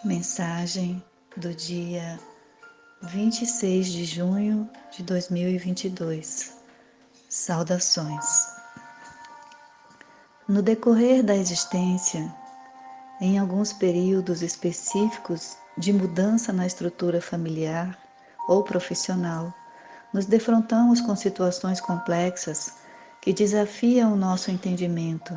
Mensagem do dia 26 de junho de 2022. Saudações. No decorrer da existência, em alguns períodos específicos de mudança na estrutura familiar ou profissional, nos defrontamos com situações complexas que desafiam o nosso entendimento,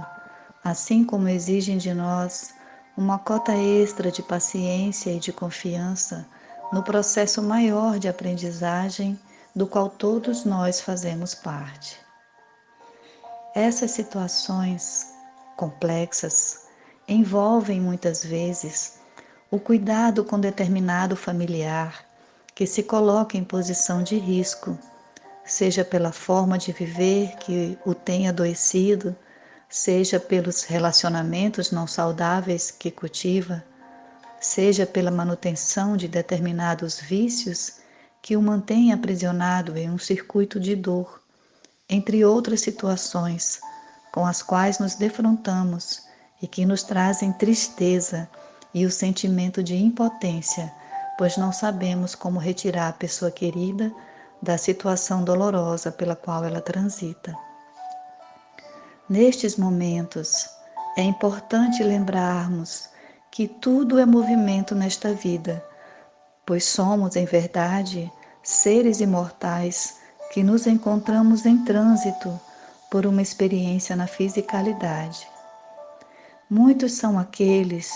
assim como exigem de nós uma cota extra de paciência e de confiança no processo maior de aprendizagem do qual todos nós fazemos parte. Essas situações complexas envolvem muitas vezes o cuidado com determinado familiar que se coloca em posição de risco, seja pela forma de viver que o tem adoecido, seja pelos relacionamentos não saudáveis que cultiva, seja pela manutenção de determinados vícios que o mantém aprisionado em um circuito de dor, entre outras situações com as quais nos defrontamos e que nos trazem tristeza e o sentimento de impotência, pois não sabemos como retirar a pessoa querida da situação dolorosa pela qual ela transita. Nestes momentos, é importante lembrarmos que tudo é movimento nesta vida, pois somos, em verdade, seres imortais que nos encontramos em trânsito por uma experiência na fisicalidade. Muitos são aqueles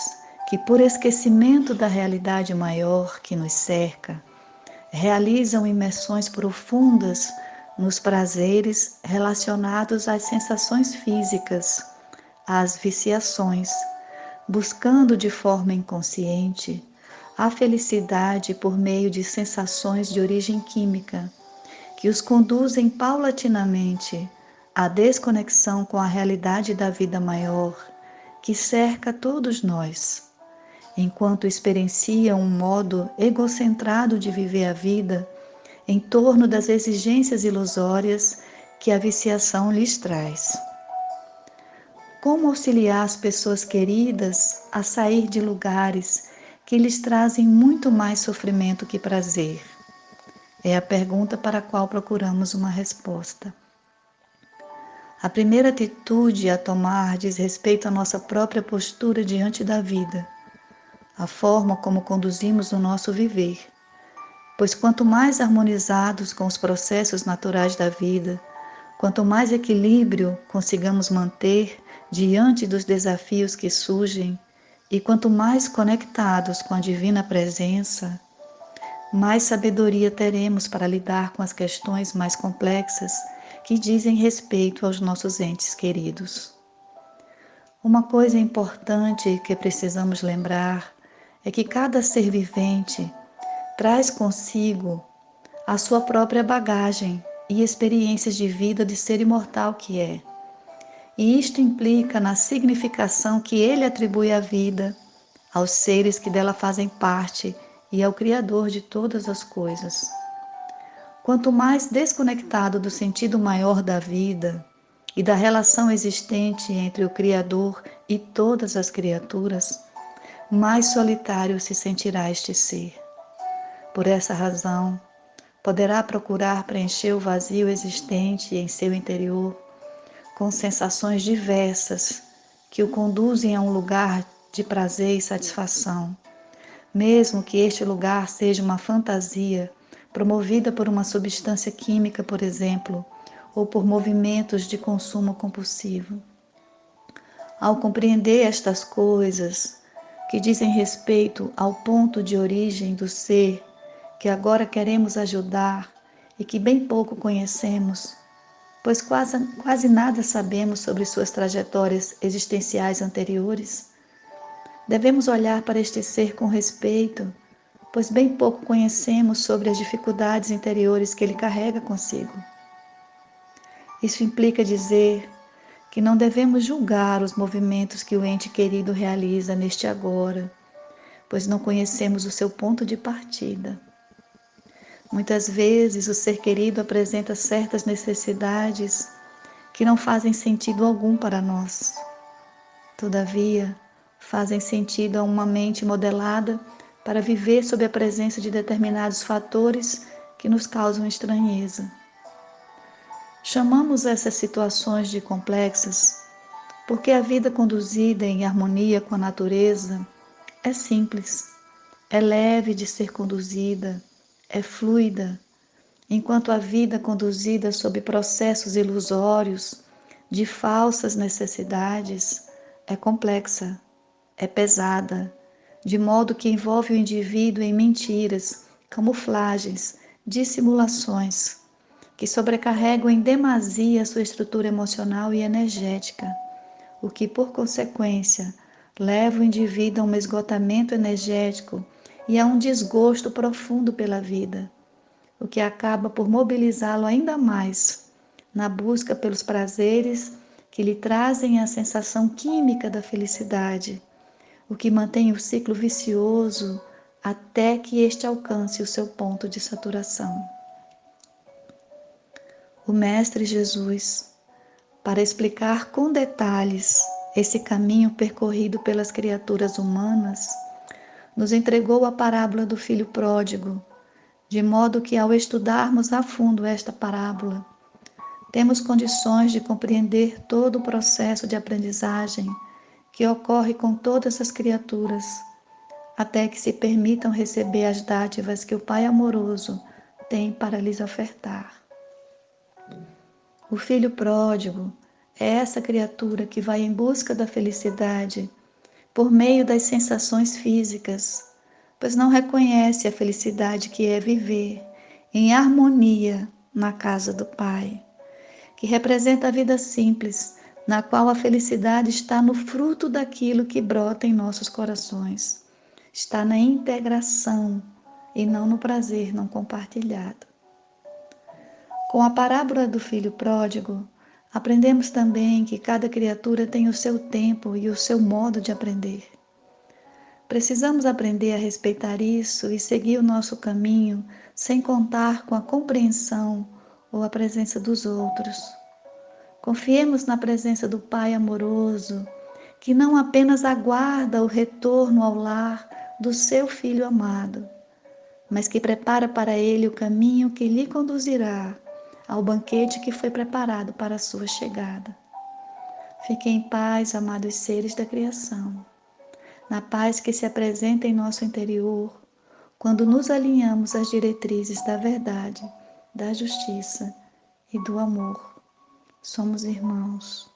que, por esquecimento da realidade maior que nos cerca, realizam imersões profundas nos prazeres relacionados às sensações físicas, às viciações, buscando de forma inconsciente a felicidade por meio de sensações de origem química, que os conduzem paulatinamente à desconexão com a realidade da vida maior que cerca todos nós, enquanto experienciam um modo egocentrado de viver a vida em torno das exigências ilusórias que a viciação lhes traz. Como auxiliar as pessoas queridas a sair de lugares que lhes trazem muito mais sofrimento que prazer? É a pergunta para a qual procuramos uma resposta. A primeira atitude a tomar diz respeito à nossa própria postura diante da vida, a forma como conduzimos o nosso viver. Pois quanto mais harmonizados com os processos naturais da vida, quanto mais equilíbrio consigamos manter diante dos desafios que surgem, e quanto mais conectados com a divina presença, mais sabedoria teremos para lidar com as questões mais complexas que dizem respeito aos nossos entes queridos. Uma coisa importante que precisamos lembrar é que cada ser vivente traz consigo a sua própria bagagem e experiências de vida de ser imortal que é. E isto implica na significação que ele atribui à vida, aos seres que dela fazem parte e ao Criador de todas as coisas. Quanto mais desconectado do sentido maior da vida e da relação existente entre o Criador e todas as criaturas, mais solitário se sentirá este ser. Por essa razão, poderá procurar preencher o vazio existente em seu interior com sensações diversas que o conduzem a um lugar de prazer e satisfação, mesmo que este lugar seja uma fantasia promovida por uma substância química, por exemplo, ou por movimentos de consumo compulsivo. Ao compreender estas coisas, que dizem respeito ao ponto de origem do ser que agora queremos ajudar e que bem pouco conhecemos, pois quase nada sabemos sobre suas trajetórias existenciais anteriores, devemos olhar para este ser com respeito, pois bem pouco conhecemos sobre as dificuldades interiores que ele carrega consigo. Isso implica dizer que não devemos julgar os movimentos que o ente querido realiza neste agora, pois não conhecemos o seu ponto de partida. Muitas vezes o ser querido apresenta certas necessidades que não fazem sentido algum para nós. Todavia, fazem sentido a uma mente modelada para viver sob a presença de determinados fatores que nos causam estranheza. Chamamos essas situações de complexas porque a vida conduzida em harmonia com a natureza é simples, é leve de ser conduzida, é fluida, enquanto a vida conduzida sob processos ilusórios de falsas necessidades é complexa, é pesada, de modo que envolve o indivíduo em mentiras, camuflagens, dissimulações, que sobrecarregam em demasia sua estrutura emocional e energética, o que, por consequência, leva o indivíduo a um esgotamento energético e a um desgosto profundo pela vida, o que acaba por mobilizá-lo ainda mais na busca pelos prazeres que lhe trazem a sensação química da felicidade, o que mantém o ciclo vicioso até que este alcance o seu ponto de saturação. O Mestre Jesus, para explicar com detalhes esse caminho percorrido pelas criaturas humanas, nos entregou a parábola do filho pródigo, de modo que, ao estudarmos a fundo esta parábola, temos condições de compreender todo o processo de aprendizagem que ocorre com todas as criaturas, até que se permitam receber as dádivas que o Pai amoroso tem para lhes ofertar. O filho pródigo é essa criatura que vai em busca da felicidade por meio das sensações físicas, pois não reconhece a felicidade que é viver em harmonia na casa do Pai, que representa a vida simples, na qual a felicidade está no fruto daquilo que brota em nossos corações, está na integração e não no prazer não compartilhado. Com a parábola do filho pródigo, aprendemos também que cada criatura tem o seu tempo e o seu modo de aprender. Precisamos aprender a respeitar isso e seguir o nosso caminho sem contar com a compreensão ou a presença dos outros. Confiemos na presença do Pai amoroso, que não apenas aguarda o retorno ao lar do seu filho amado, mas que prepara para ele o caminho que lhe conduzirá ao banquete que foi preparado para a sua chegada. Fiquem em paz, amados seres da criação, na paz que se apresenta em nosso interior, quando nos alinhamos às diretrizes da verdade, da justiça e do amor. Somos irmãos.